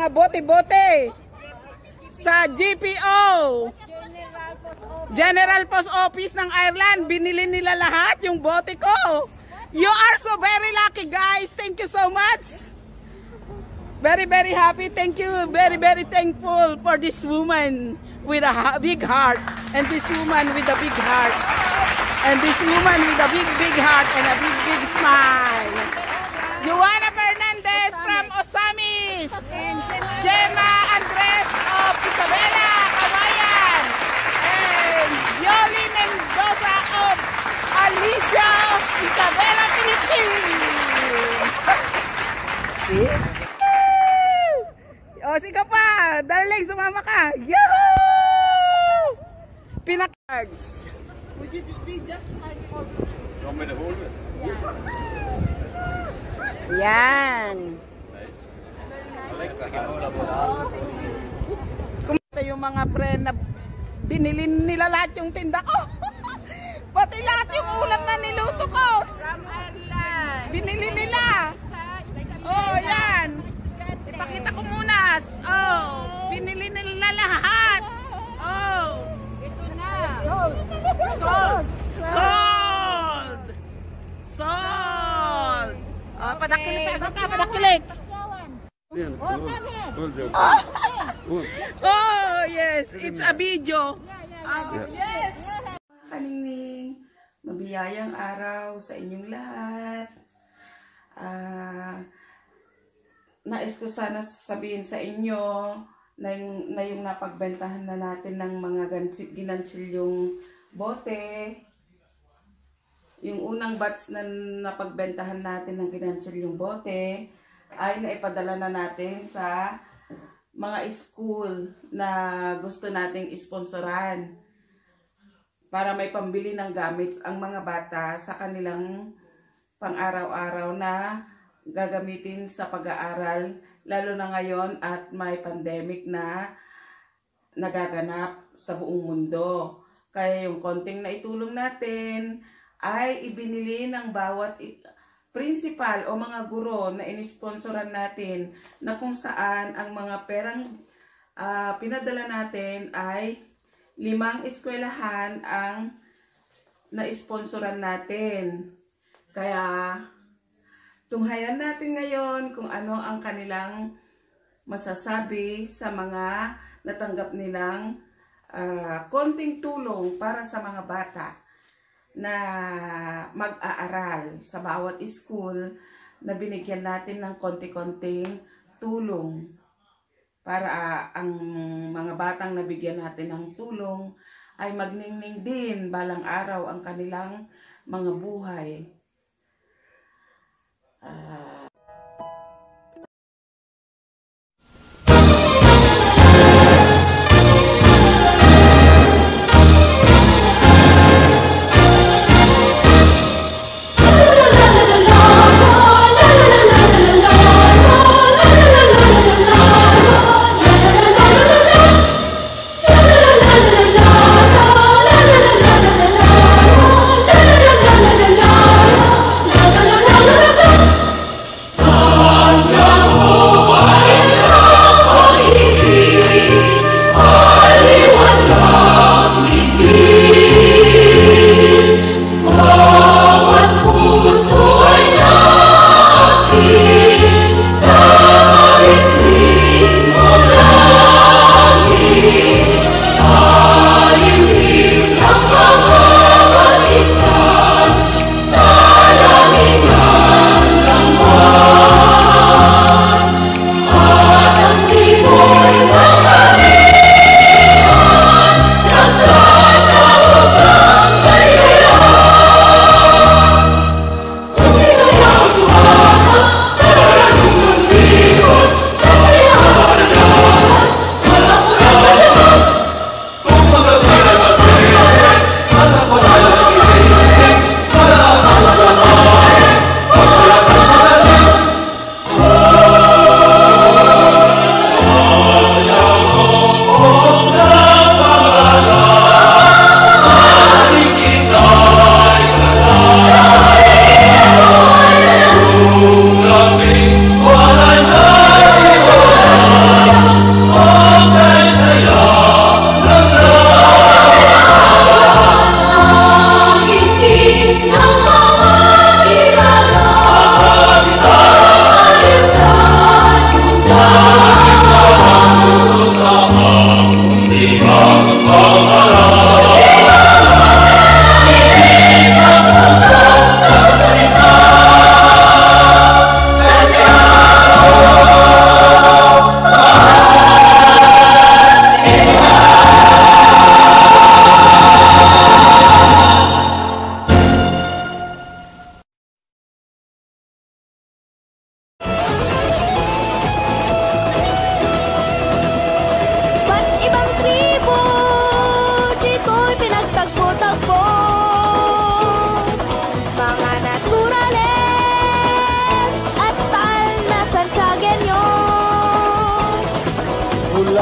mga bote-bote sa GPO, General Post Office ng Ireland. Binili nila lahat yung bote ko. You are so very lucky, guys. Thank you so much. Very, very happy. Thank you. Very, very thankful for this woman with a big heart. And this woman with a big heart. And this woman with a big, big heart and a big, big smile. Joanna Fernandez from Osamis. Gemma Andres of Isabela, Kawayan. And Yoli Mendoza of Alicia of Isabela, Philippines. See? O, sige pa. Darling, sumama ka. Yahoo! Pinacards. Would you just like for... You want me to hold it? Yan. Kumita yung mga friend na binili nila lahat yung tinda ko. Pati lahat yung ulam na niluto ko. Binili nila. Oh, yan. Ipakita ko muna. Oh, binili nila lahat. Oh. Ito na. Sold. Sold. Sold. Sold. Oh, padakilik. Padakilik. Oh, yes. It's a video. Yes. Kaningning, mabiyayang araw sa inyong lahat. Nais ko sana sabihin sa inyo na yung napagbentahan na natin ng mga ginansilyong bote. Yung unang batch na napagbentahan natin ng ginansilyong bote ay naipadala na natin sa mga school na gusto nating isponsoran para may pambili ng gamit ang mga bata sa kanilang pang-araw-araw na gagamitin sa pag-aaral, lalo na ngayon at may pandemic na nagaganap sa buong mundo. Kaya yung konting naitulong natin ay ibinili ng bawat principal o mga guro na inisponsoran natin, na kung saan ang mga perang pinadala natin ay 5 eskwelahan ang na-sponsoran natin. Kaya tunghayan natin ngayon kung ano ang kanilang masasabi sa mga natanggap nilang konting tulong para sa mga bata na mag-aaral sa bawat school, na binigyan natin ng konti-konting tulong para ang mga batang nabigyan natin ng tulong ay magningning din balang araw ang kanilang mga buhay.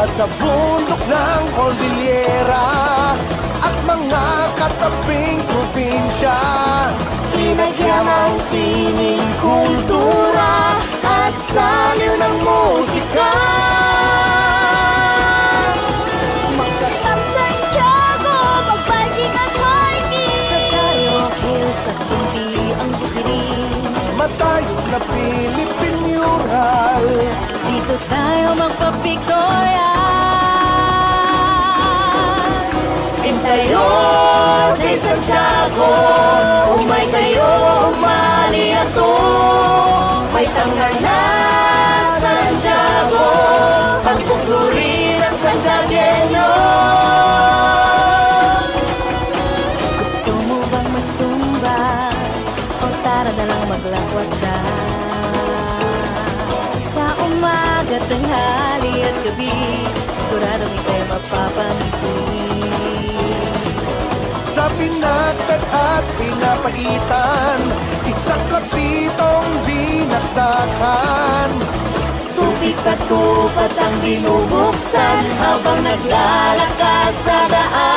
mula sa bundok ng Cordillera at mga katabing probinsya. Pinagyamang sining kultura at saliw ng musika. Magkatang Santiago, magbalik at hiking sa Dario Hills at hindi ang bukirin. Matayo na Philippine mural, Dito tayo magpapikoya. Intayo, J. Santiago, umay kayo, umali ato. May tangan na Santiago, pagpupuri ng Santiagueño. Gusto mo bang magsumba? O tara na lang maglakwat siya. Sa umaga, tanghali at gabi, siguradong ika'y mapapangiti. Sa pinagtag at pinapaitan, isang kapitong dinakdakan. Tubig patupat ang binubuksan habang naglalakad sa daan.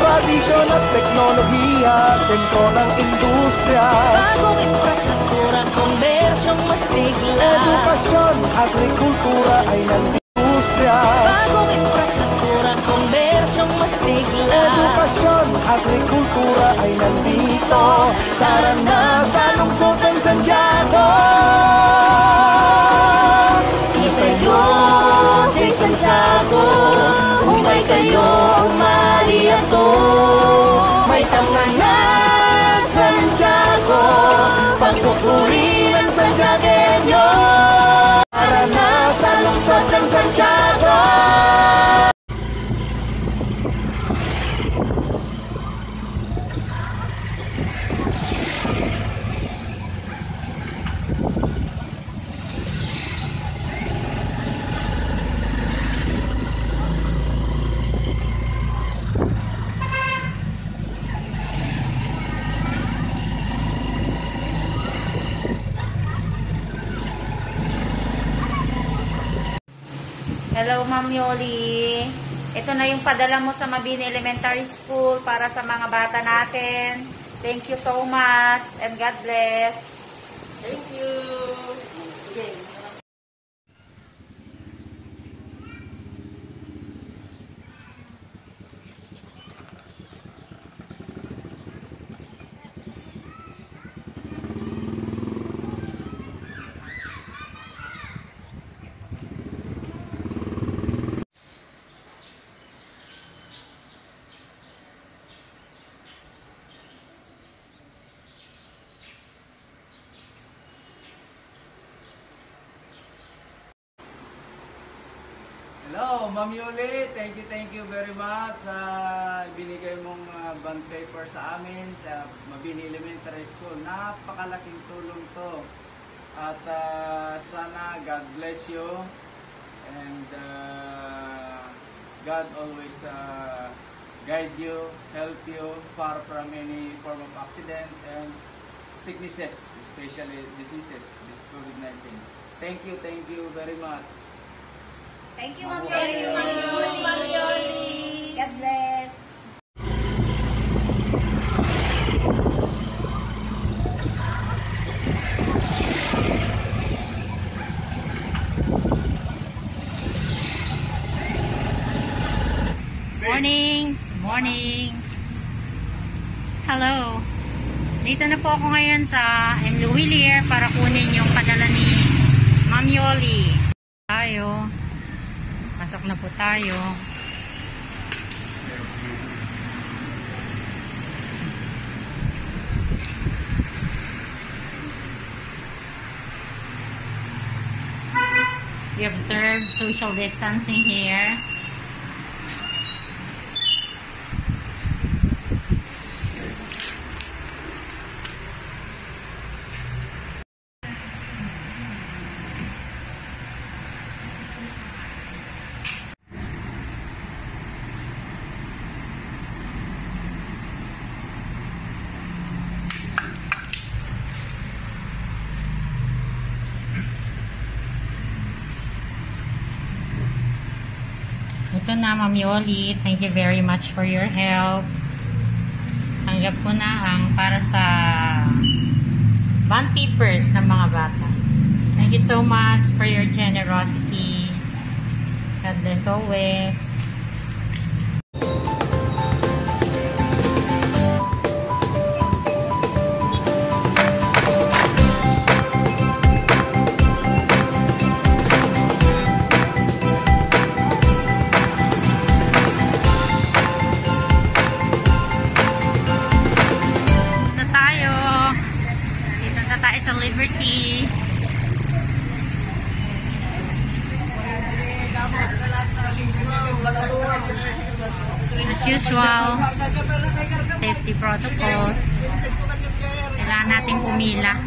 Tradisyon at teknolohiya, sentro ng industriya. Bagong infrastruktura, komersyong masigla. Edukasyon, agrikultura ay nag-industriya. Bagong infrastruktura, komersyong masigla. Edukasyon, agrikultura ay nandito. Tara na sa lungsod ng Santiago. Itayo, J. Santiago, umay kayo, umali ato. May tangan na Santiago, pagpupuri ng Santiagueño. Tara na sa lungsod ng Santiago. Hello, Ma'am Yoli. Ito na yung padala mo sa Mabini Elementary School para sa mga bata natin. Thank you so much and God bless. Thank you. Hello, Ma'am Yuli. Thank you very much sa binigay mong bond paper sa amin sa Mabini Elementary School. Napakalaking tulong to. At sana God bless you and God always guide you, help you far from any form of accident and sicknesses, especially diseases, this COVID-19. Thank you very much. Thank you, Ma'am Yoli. God bless. Morning! Morning! Hello! Dito na po ako ngayon sa Louvillier para kunin yung padala ni Ma'am Yoli. Tayo. Pasok na po tayo. We observe social distancing here. Ito na, Ma'am Yoli. Thank you very much for your help. Tanggap ko na ang para sa bond papers ng mga bata. Thank you so much for your generosity. God bless always. Sa Liberty. As usual, safety protocols. Kailangan natin pumila.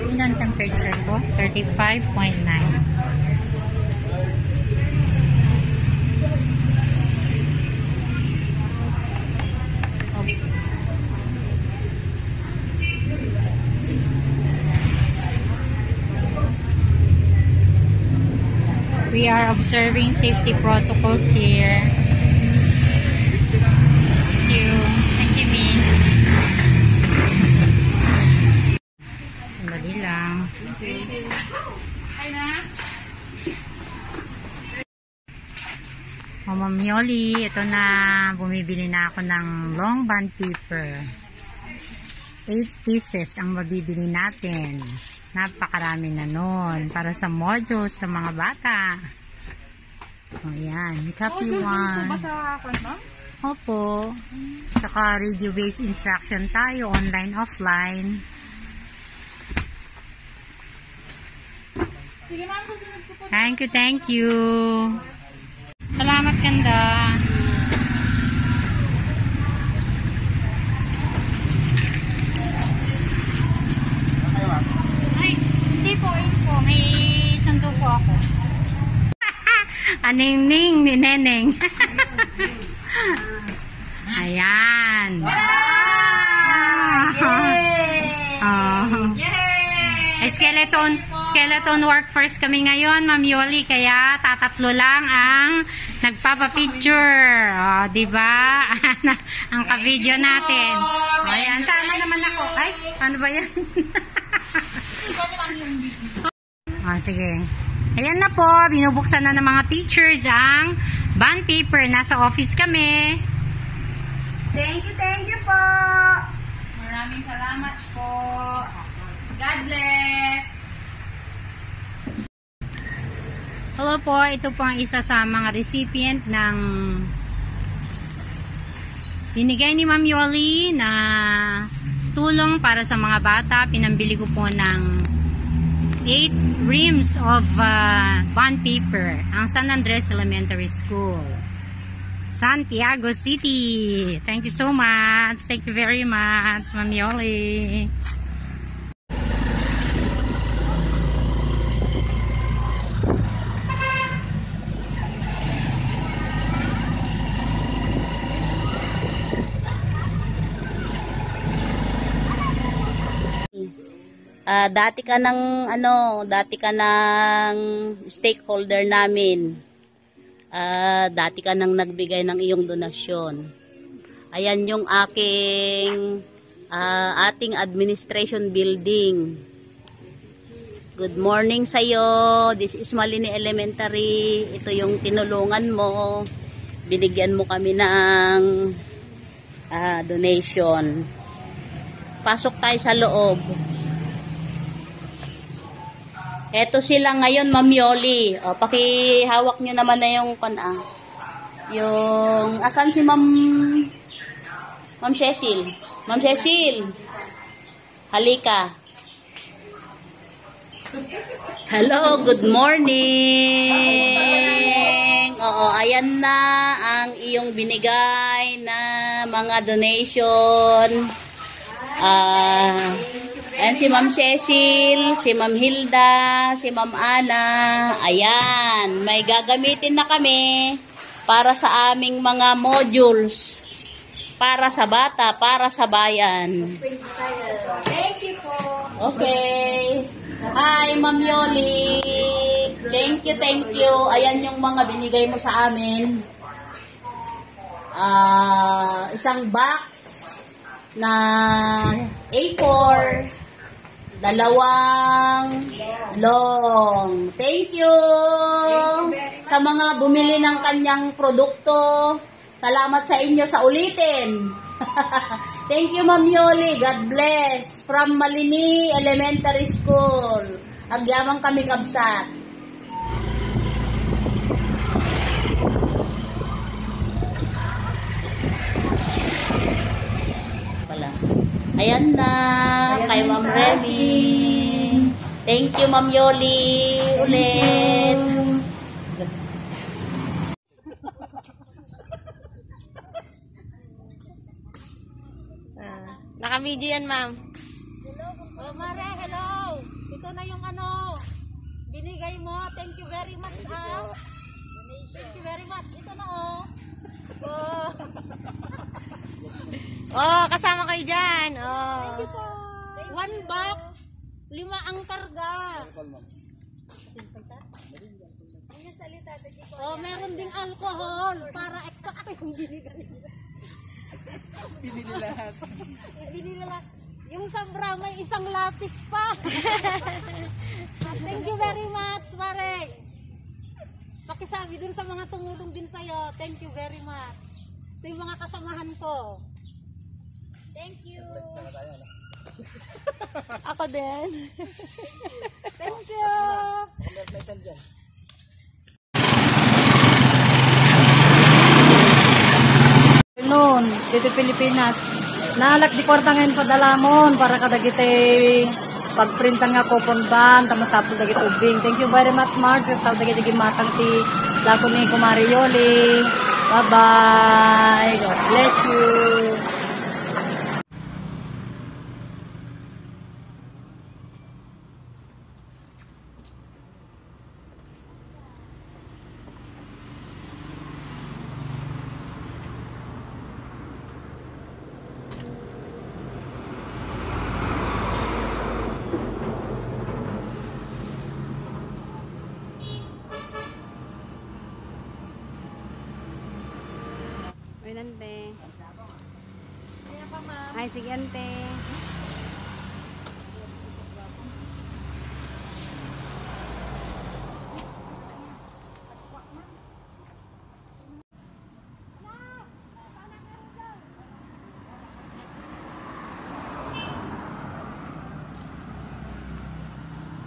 Ilan temperature ko? 35.9. We are observing safety protocols here. Thank you. Thank you, Miss. Sandali lang. O, Ma'am Yoli, ito na. Bumibili na ako ng long bond paper. 8 pieces ang mabibili natin. Napakarami na nun para sa modules sa mga bata. O yan, copy 1. Opo. Saka radio-based instruction tayo, online, offline. Thank you, thank you. Salamat, ganda. May sundo po ako. Aningning ni Neneng. Ayan. Skeleton work first kami ngayon, Ma'am Yoli, kaya tatatlo lang ang nagpapa-picture. Diba? Ang ka-video natin. Ayan, sama naman ako. Ay, ano ba yan? Sige. Ayan na po, binubuksan na ng mga teachers ang bond paper. Nasa office kami. Thank you po. Maraming salamat po. God bless. Hello po, ito po ang isa sa mga recipient ng binigay ni Ma'am Yoli na tulong para sa mga bata. Pinambili ko po ng 8 reams of bond paper ang San Andres Elementary School, Santiago City. Thank you so much. Thank you very much, Ma'am Yoli. Dati ka ng stakeholder namin. Dati ka nang nagbigay ng iyong donasyon. Ayan yung ating administration building. Good morning sa iyo. This is Malini Elementary. Ito yung tinulungan mo. Binigyan mo kami ng donation. Pasok tayo sa loob. Eto sila ngayon, Ma'am Yoli. O, pakihawak nyo naman na yung asan si Ma'am Cecil? Ma'am Cecil, halika. Hello, good morning. Oo, ayan na ang iyong binigay na mga donation. Ayan si Ma'am Cecil, si Ma'am Hilda, si Ma'am Ana. Ayan, may gagamitin na kami para sa aming mga modules. Para sa bata, para sa bayan. Thank you po. Okay. Hi, Ma'am Yoli. Thank you, thank you. Ayan yung mga binigay mo sa amin. Isang box na A4, dalawang long. Thank you sa mga bumili ng kanyang produkto. Salamat sa inyo sa ulitin. Thank you, Ma'am Yoli. God bless. From Malini Elementary School. Agyamang kami kabsat. Ayan na, kay Ma'am Remy. Thank you, Ma'am Yoli. Ulit. Naka-video yan, ma'am. Oh, Mare, hello. Ito na yung ano, binigay mo. Thank you very much, Thank you very much. Ito na, Oh. Oh, kasama kayo dyan. Oh. Thank you po. 1 box, 5 ang karga. Oh, meron ding alcohol para eksakto yung binigay. Binili lahat. Binili lahat. Yung sobra, may isang lapis pa. Thank you very much, Mare. Pakisabi dun sa mga tumulong din sa'yo. Thank you very much. Ito yung mga kasamahan ko. Thank you. Ako din. Thank you. Noon, dito Pilipinas. Nalak di kwarta ngayon padalamon para kadagiti pagprintan nga coupon ban tama sapol dagiti ubing. Thank you very much, Mars. Sa dagiti matang ti lako ni Kumari Yoli. Bye-bye. God bless you. Ante. Ay, sige, ante.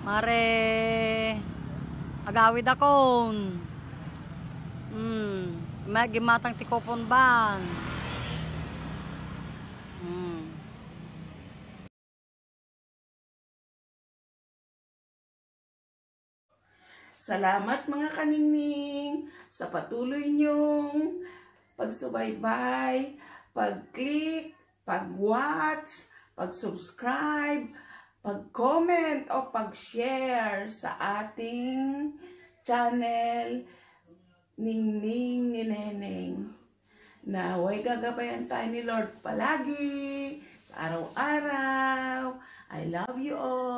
Mare, agawid akon. May gimatang ti coupon ban. Salamat mga kaningning sa patuloy niyong pagsubaybay, pag-click, pag-watch, pag-subscribe, pag-comment o pag-share sa ating channel Ningning ni Neneng. Naway gagabayan tayo ni Lord palagi sa araw-araw. I love you all.